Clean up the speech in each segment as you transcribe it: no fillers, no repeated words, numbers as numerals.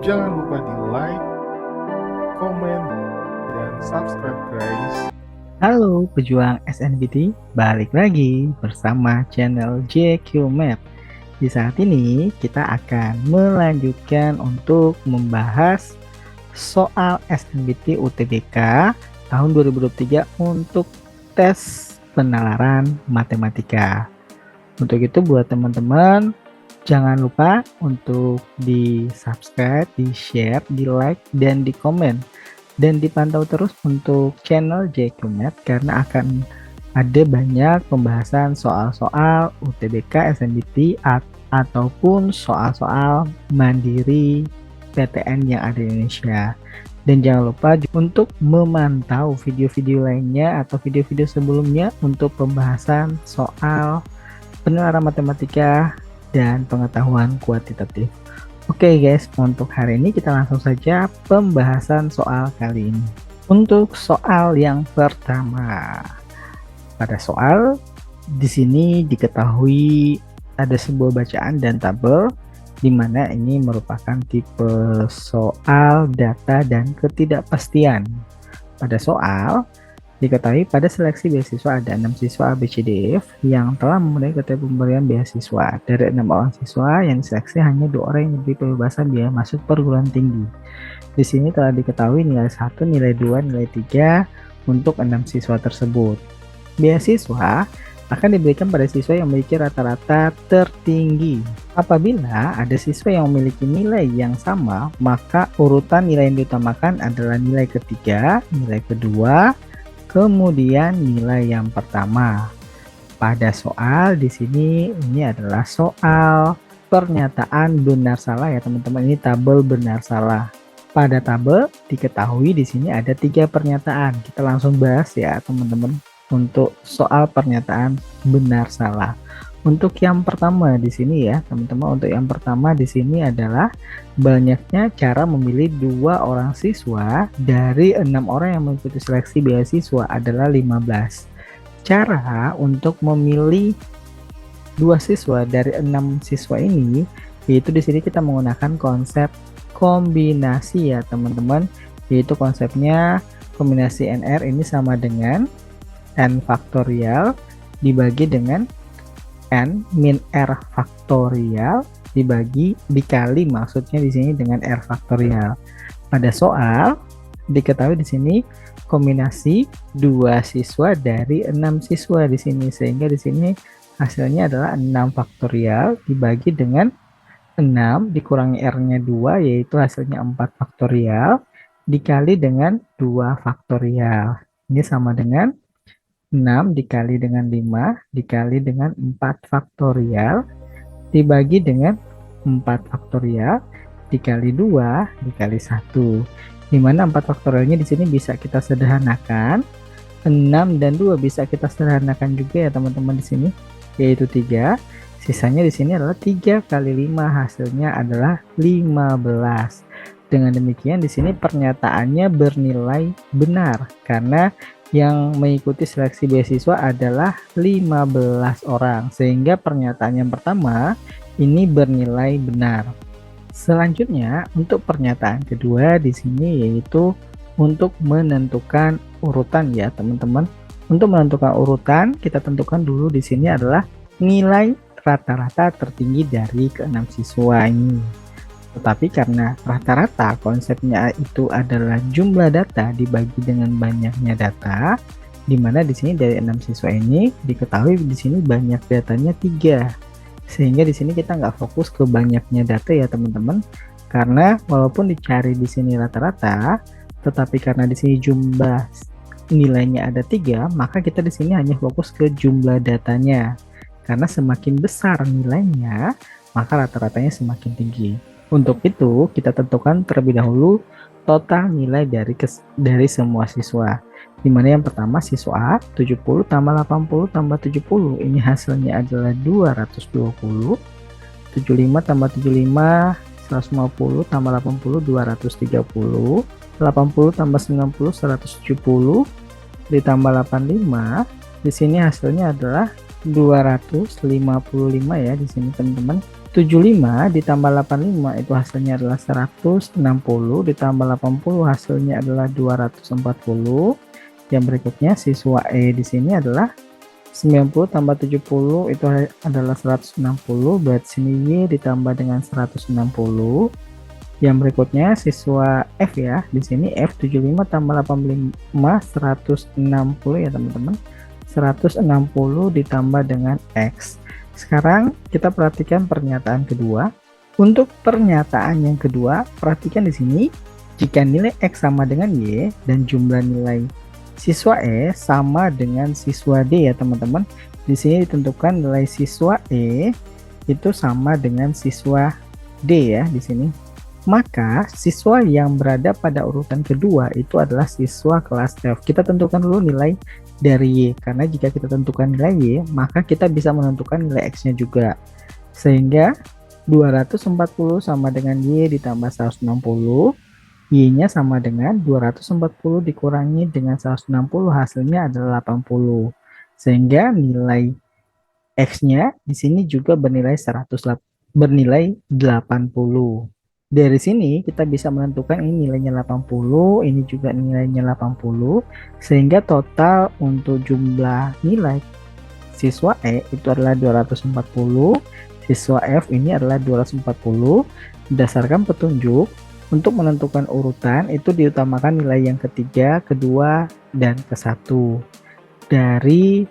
Jangan lupa di like, komen, dan subscribe guys. Halo pejuang SNBT, balik lagi bersama channel JQ Map. Di saat ini kita akan melanjutkan untuk membahas soal SNBT UTBK tahun 2023 untuk tes penalaran matematika. Untuk itu buat teman-teman jangan lupa untuk di subscribe, di share, di like, dan di komen. Dan dipantau terus untuk channel JQ Math karena akan ada banyak pembahasan soal-soal UTBK, SNBT, ataupun soal-soal mandiri PTN yang ada di Indonesia. Dan jangan lupa untuk memantau video-video lainnya atau video-video sebelumnya untuk pembahasan soal penalaran matematika dan pengetahuan kuantitatif. Oke guys, untuk hari ini kita langsung saja pembahasan soal kali ini. Untuk soal yang pertama, pada soal di sini diketahui ada sebuah bacaan dan tabel di mana ini merupakan tipe soal data dan ketidakpastian. Pada soal diketahui pada seleksi beasiswa ada 6 siswa ABCDF yang telah memenuhi kriteria pemberian beasiswa. Dari 6 orang siswa yang diseleksi hanya 2 orang yang diberi pembebasan biaya masuk perguruan tinggi. Di sini telah diketahui nilai 1, nilai 2, nilai 3 untuk 6 siswa tersebut. Beasiswa akan diberikan pada siswa yang memiliki rata-rata tertinggi. Apabila ada siswa yang memiliki nilai yang sama, maka urutan nilai yang diutamakan adalah nilai ketiga, nilai kedua, kemudian nilai yang pertama. Pada soal di sini ini adalah soal pernyataan benar salah ya teman-teman. Ini tabel benar salah. Pada tabel diketahui di sini ada 3 pernyataan. Kita langsung bahas ya teman-teman untuk soal pernyataan benar salah. Untuk yang pertama di sini ya teman-teman, untuk yang pertama di sini adalah banyaknya cara memilih 2 orang siswa dari 6 orang yang mengikuti seleksi beasiswa adalah 15. Cara untuk memilih 2 siswa dari 6 siswa ini yaitu di sini kita menggunakan konsep kombinasi ya teman-teman, yaitu konsepnya kombinasi NR ini sama dengan N faktorial dibagi dengan N min R faktorial dikali maksudnya di sini dengan R faktorial. Pada soal diketahui di sini kombinasi 2 siswa dari 6 siswa di sini, sehingga di sini hasilnya adalah 6 faktorial dibagi dengan 6 dikurangi R-nya 2 yaitu hasilnya 4 faktorial dikali dengan 2 faktorial. Ini sama dengan 6 dikali dengan 5 dikali dengan 4 faktorial dibagi dengan 4 faktorial dikali 2 dikali 1, dimana 4 faktorialnya di sini bisa kita sederhanakan, 6 dan 2 bisa kita sederhanakan juga ya teman-teman di sini, yaitu 3. Sisanya di sini adalah 3 kali 5, hasilnya adalah 15. Dengan demikian di sini pernyataannya bernilai benar karena yang mengikuti seleksi beasiswa adalah 15 orang, sehingga pernyataan yang pertama ini bernilai benar. Selanjutnya untuk pernyataan kedua di sini yaitu untuk menentukan urutan ya teman-teman. Untuk menentukan urutan kita tentukan dulu di sini adalah nilai rata-rata tertinggi dari ke-6 siswa ini. Tetapi karena rata-rata konsepnya itu adalah jumlah data dibagi dengan banyaknya data, di mana di sini dari 6 siswa ini diketahui di sini banyak datanya 3, sehingga di sini kita nggak fokus ke banyaknya data ya teman-teman, karena walaupun dicari di sini rata-rata, tetapi karena di sini jumlah nilainya ada 3, maka kita di sini hanya fokus ke jumlah datanya, karena semakin besar nilainya maka rata-ratanya semakin tinggi. Untuk itu kita tentukan terlebih dahulu total nilai dari semua siswa, dimana yang pertama siswa A 70 tambah 80 tambah 70 ini hasilnya adalah 220, 75 tambah 75 150 tambah 80 230, 80 tambah 90 170 ditambah 85, di sini hasilnya adalah 255 ya di sini teman-teman. 75 ditambah 85 itu hasilnya adalah 160, ditambah 80 hasilnya adalah 240. Yang berikutnya siswa E di sini adalah 90 tambah 70 itu adalah 160, berarti sini Y ditambah dengan 160. Yang berikutnya siswa F ya, di sini F 75 tambah 85 160 ya teman-teman. 160 ditambah dengan X. Sekarang kita perhatikan pernyataan kedua. Untuk pernyataan yang kedua, perhatikan di sini jika nilai X sama dengan Y dan jumlah nilai siswa E sama dengan siswa D ya teman-teman. Di sini ditentukan nilai siswa E itu sama dengan siswa D ya di sini. Maka siswa yang berada pada urutan kedua itu adalah siswa kelas F. Kita tentukan dulu nilai dari Y, karena jika kita tentukan nilai Y, maka kita bisa menentukan nilai X-nya juga. Sehingga 240 sama dengan Y ditambah 160, Y-nya sama dengan 240 dikurangi dengan 160, hasilnya adalah 80. Sehingga nilai X-nya di sini juga bernilai 80. Dari sini kita bisa menentukan ini nilainya 80, ini juga nilainya 80, sehingga total untuk jumlah nilai siswa E itu adalah 240, siswa F ini adalah 240. Berdasarkan petunjuk, untuk menentukan urutan itu diutamakan nilai yang ketiga, kedua, dan ke-1. Dari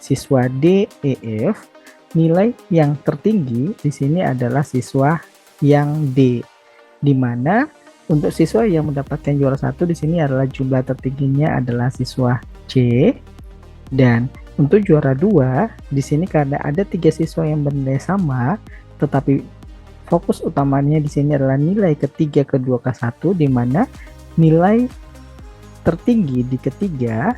siswa D, E, F, nilai yang tertinggi di sini adalah siswa yang D, di mana untuk siswa yang mendapatkan juara 1 di sini adalah jumlah tertingginya adalah siswa C, dan untuk juara 2 di sini karena ada 3 siswa yang bernilai sama, tetapi fokus utamanya di sini adalah nilai ketiga, kedua, ke-1, di mana nilai tertinggi di ketiga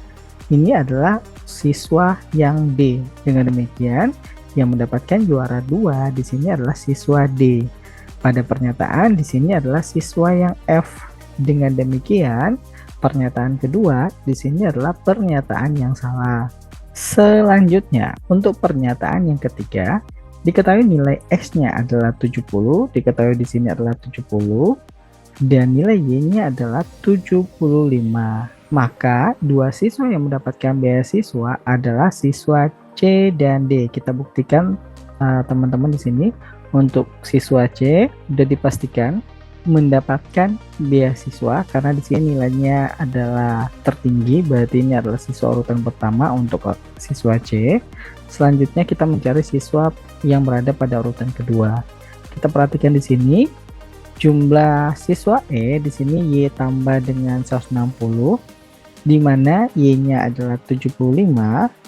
ini adalah siswa yang D. Dengan demikian yang mendapatkan juara 2 di sini adalah siswa D. Pada pernyataan di sini adalah siswa yang F. Dengan demikian, pernyataan kedua di sini adalah pernyataan yang salah. Selanjutnya, untuk pernyataan yang ketiga, diketahui nilai X-nya adalah 70, diketahui di sini adalah 70, dan nilai Y-nya adalah 75. Maka dua siswa yang mendapatkan beasiswa adalah siswa C dan D. Kita buktikan teman-teman di sini. Untuk siswa C sudah dipastikan mendapatkan beasiswa karena di sini nilainya adalah tertinggi, berarti ini adalah siswa urutan pertama untuk siswa C. Selanjutnya kita mencari siswa yang berada pada urutan kedua. Kita perhatikan di sini jumlah siswa E di sini Y tambah dengan 160, di mana Y-nya adalah 75,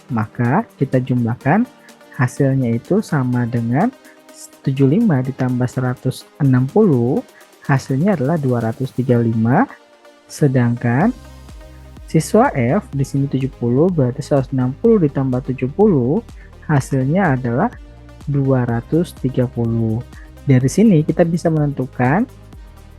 maka kita jumlahkan hasilnya itu sama dengan 75 ditambah 160, hasilnya adalah 235. Sedangkan siswa F di sini 70, berarti 160 ditambah 70, hasilnya adalah 230. Dari sini kita bisa menentukan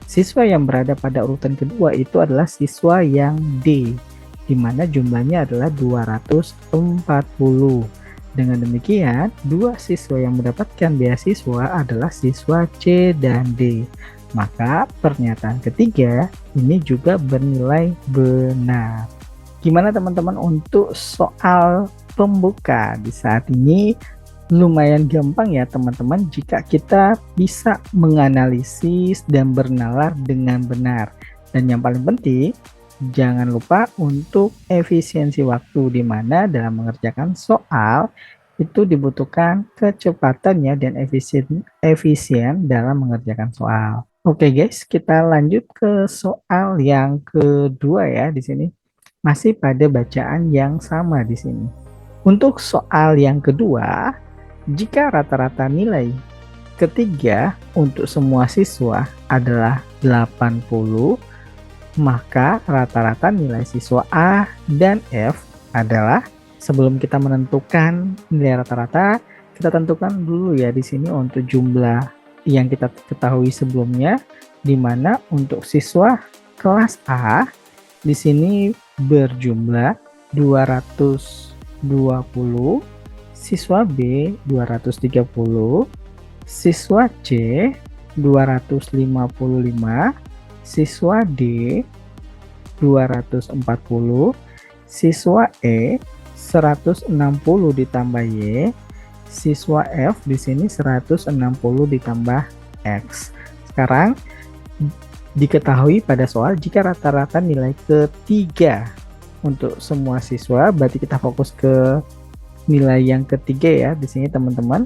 siswa yang berada pada urutan kedua itu adalah siswa yang D, di mana jumlahnya adalah 240. Dengan demikian, dua siswa yang mendapatkan beasiswa adalah siswa C dan D. Maka pernyataan ketiga ini juga bernilai benar. Gimana teman-teman untuk soal pembuka? Di saat ini lumayan gampang ya teman-teman jika kita bisa menganalisis dan bernalar dengan benar. Dan yang paling penting, jangan lupa untuk efisiensi waktu, di mana dalam mengerjakan soal itu dibutuhkan kecepatannya dan efisien dalam mengerjakan soal. Oke guys, kita lanjut ke soal yang kedua ya di sini. Masih pada bacaan yang sama di sini. Untuk soal yang kedua, jika rata-rata nilai ketiga untuk semua siswa adalah 80, maka rata-rata nilai siswa A dan F adalah, sebelum kita menentukan nilai rata-rata, kita tentukan dulu ya di sini untuk jumlah yang kita ketahui sebelumnya, di mana untuk siswa kelas A di sini berjumlah 220, siswa B 230, siswa C 255, siswa D 240, siswa E 160 ditambah Y, siswa F di sini 160 ditambah X. Sekarang diketahui pada soal jika rata-rata nilai ketiga untuk semua siswa, berarti kita fokus ke nilai yang ketiga ya di sini teman-teman,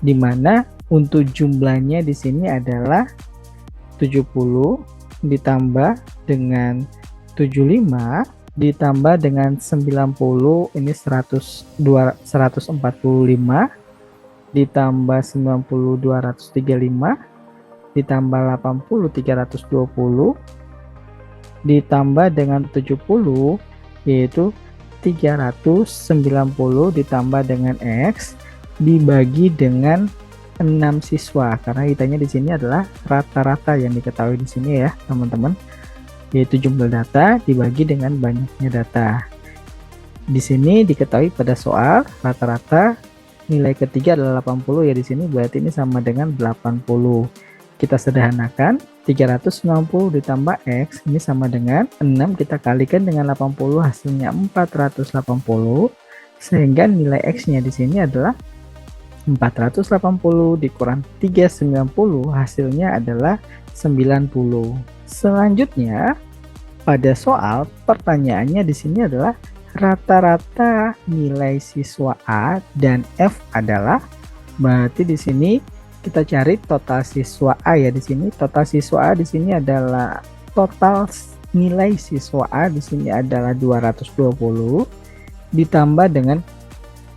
dimana untuk jumlahnya di sini adalah 70 ditambah dengan 75 ditambah dengan 90, ini 145 ditambah 90 235 ditambah 80 320 ditambah dengan 70 yaitu 390 ditambah dengan X dibagi dengan 6 siswa, karena kitanya di sini adalah rata-rata yang diketahui di sini ya teman-teman, yaitu jumlah data dibagi dengan banyaknya data. Di sini diketahui pada soal rata-rata nilai ketiga adalah 80 ya di sini, berarti ini sama dengan 80. Kita sederhanakan, 390 ditambah X ini sama dengan 6, kita kalikan dengan 80 hasilnya 480, sehingga nilai X-nya di sini adalah 480 dikurang 390 hasilnya adalah 90. Selanjutnya pada soal pertanyaannya di sini adalah rata-rata nilai siswa A dan F adalah, berarti di sini kita cari total siswa A ya di sini. Total siswa A di sini adalah total nilai siswa A di sini adalah 220 ditambah dengan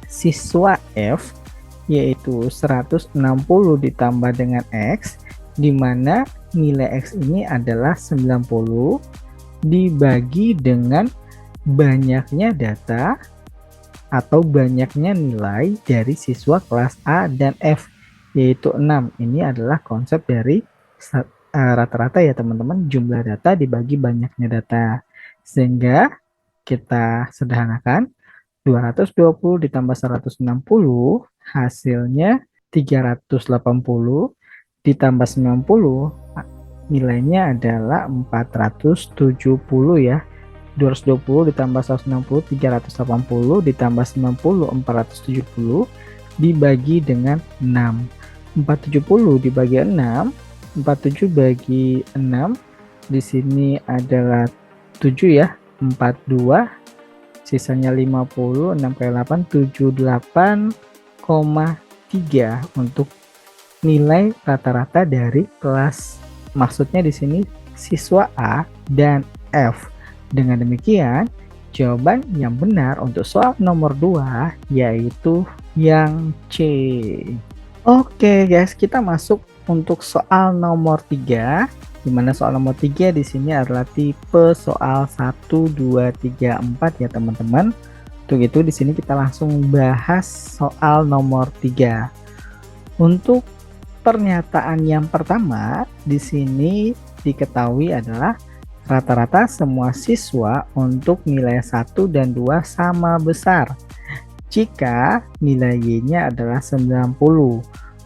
siswa F yaitu 160 ditambah dengan X, di mana nilai X ini adalah 90 dibagi dengan banyaknya data atau banyaknya nilai dari siswa kelas A dan F yaitu 6. Ini adalah konsep dari rata-rata ya teman-teman, jumlah data dibagi banyaknya data, sehingga kita sederhanakan 220 ditambah 160 hasilnya 380 ditambah 90 nilainya adalah 470 ya. 220 ditambah 160 380 ditambah 90 470 dibagi dengan 6. 470 dibagi 6, 47 bagi 6 di sini adalah 7 ya, 42 sisanya 50, 6 kali 8 78,3 untuk nilai rata-rata dari kelas, maksudnya di sini siswa A dan F. Dengan demikian jawaban yang benar untuk soal nomor 2 yaitu yang C. Oke guys, kita masuk untuk soal nomor 3, dimana soal nomor 3 di sini adalah tipe soal 1, 2, 3, 4 ya teman-teman. Untuk itu di sini kita langsung bahas soal nomor 3. Untuk pernyataan yang pertama di sini diketahui adalah rata-rata semua siswa untuk nilai 1 dan 2 sama besar jika nilai Y-nya adalah 90.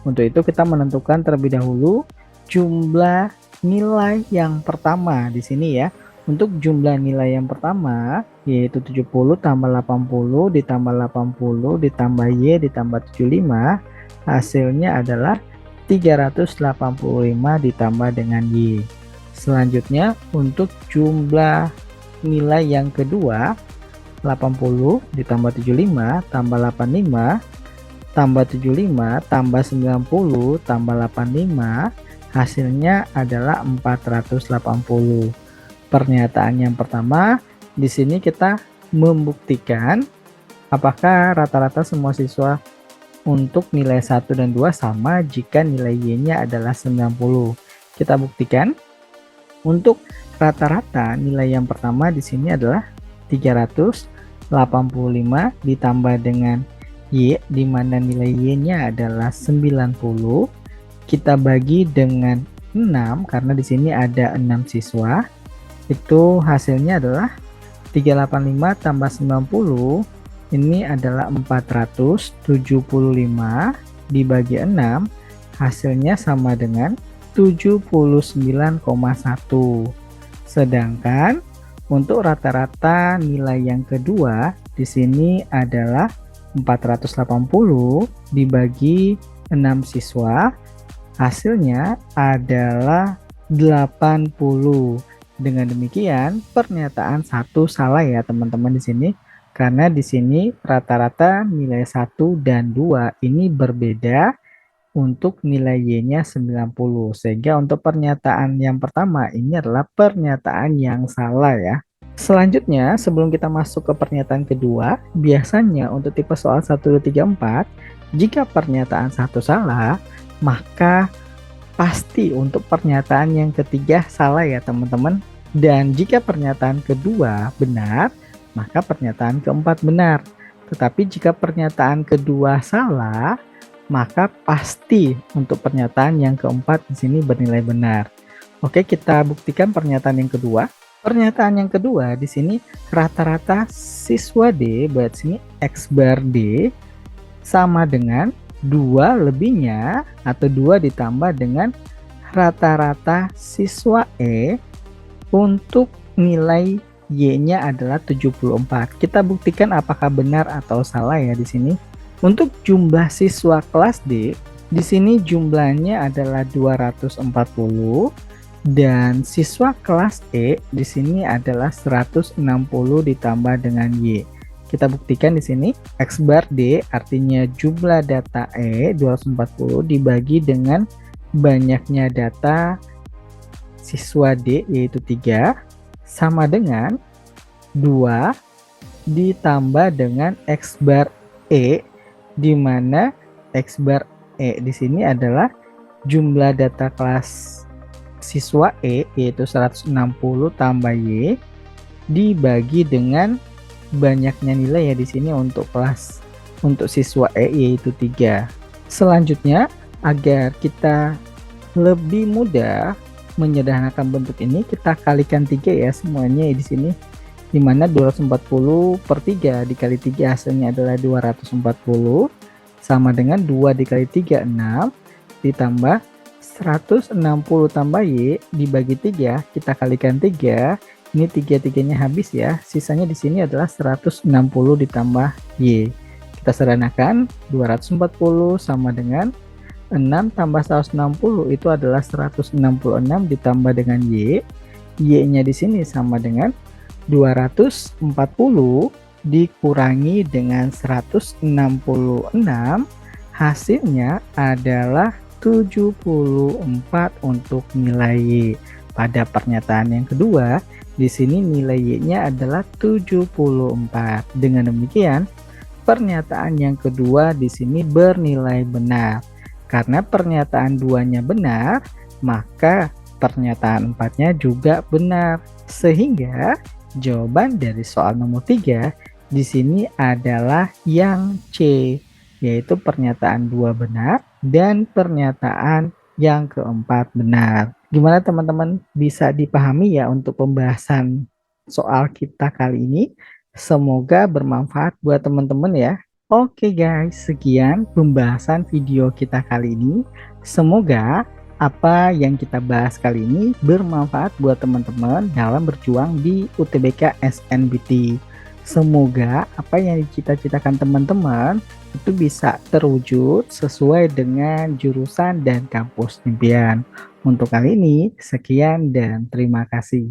Untuk itu kita menentukan terlebih dahulu jumlah nilai yang pertama di sini ya. Untuk jumlah nilai yang pertama yaitu 70 tambah 80 ditambah 80 ditambah Y ditambah 75 hasilnya adalah 385 ditambah dengan Y. Selanjutnya untuk jumlah nilai yang kedua 80 ditambah 75 tambah 85 tambah 75 tambah 90 tambah 85 hasilnya adalah 480. Pernyataan yang pertama di sini kita membuktikan apakah rata-rata semua siswa untuk nilai 1 dan 2 sama jika nilai Y-nya adalah 90. Kita buktikan. Untuk rata-rata nilai yang pertama di sini adalah 385 ditambah dengan Y, di mana nilai Y-nya adalah 90. Kita bagi dengan 6 karena di sini ada 6 siswa. Itu hasilnya adalah 385 tambah 90 ini adalah 475 dibagi 6, hasilnya sama dengan 79,1. Sedangkan untuk rata-rata nilai yang kedua di sini adalah 480 dibagi 6 siswa, hasilnya adalah 80. Dengan demikian, pernyataan 1 salah ya teman-teman di sini. Karena di sini rata-rata nilai 1 dan 2 ini berbeda untuk nilai Y-nya 90. Sehingga untuk pernyataan yang pertama ini adalah pernyataan yang salah ya. Selanjutnya, sebelum kita masuk ke pernyataan kedua, biasanya untuk tipe soal 1, 2, 3, 4, jika pernyataan 1 salah, maka pasti untuk pernyataan yang ketiga salah ya teman-teman. Dan jika pernyataan kedua benar, maka pernyataan keempat benar. Tetapi jika pernyataan kedua salah, maka pasti untuk pernyataan yang keempat di sini bernilai benar. Oke, kita buktikan pernyataan yang kedua. Pernyataan yang kedua di sini rata-rata siswa D, buat sini X bar D sama dengan 2 lebihnya atau 2 ditambah dengan rata-rata siswa E untuk nilai Y-nya adalah 74. Kita buktikan apakah benar atau salah ya di sini. Untuk jumlah siswa kelas D, di sini jumlahnya adalah 240 dan siswa kelas E di sini adalah 160 ditambah dengan Y. Kita buktikan di sini X bar D artinya jumlah data E 240 dibagi dengan banyaknya data siswa D yaitu 3 sama dengan 2 ditambah dengan X bar E, di mana X bar E di sini adalah jumlah data kelas siswa E yaitu 160 tambah Y dibagi dengan banyaknya nilai ya di sini untuk siswa E yaitu 3. Selanjutnya, agar kita lebih mudah menyederhanakan bentuk ini, kita kalikan 3 ya semuanya di sini, dimana 240 per 3 dikali 3 hasilnya adalah 240 sama dengan 2 dikali 3 6 ditambah 160 tambah Y dibagi 3, kita kalikan 3, ini 3-3-nya habis ya, sisanya di sini adalah 160 ditambah Y. Kita sederhanakan, 240 sama dengan 6 tambah 160 itu adalah 166 ditambah dengan Y. Y-nya di sini sama dengan 240 dikurangi dengan 166, hasilnya adalah 74 untuk nilai Y. Pada pernyataan yang kedua, di sini nilai Y-nya adalah 74. Dengan demikian, pernyataan yang kedua di sini bernilai benar. Karena pernyataan 2-nya benar, maka pernyataan 4-nya juga benar. Sehingga jawaban dari soal nomor 3 di sini adalah yang C, yaitu pernyataan 2 benar dan pernyataan yang keempat benar. Gimana teman-teman, bisa dipahami ya untuk pembahasan soal kita kali ini? Semoga bermanfaat buat teman-teman ya. Oke guys, sekian pembahasan video kita kali ini. Semoga apa yang kita bahas kali ini bermanfaat buat teman-teman dalam berjuang di UTBK SNBT. Semoga apa yang dicita-citakan teman-teman itu bisa terwujud sesuai dengan jurusan dan kampus impian. Untuk kali ini, sekian dan terima kasih.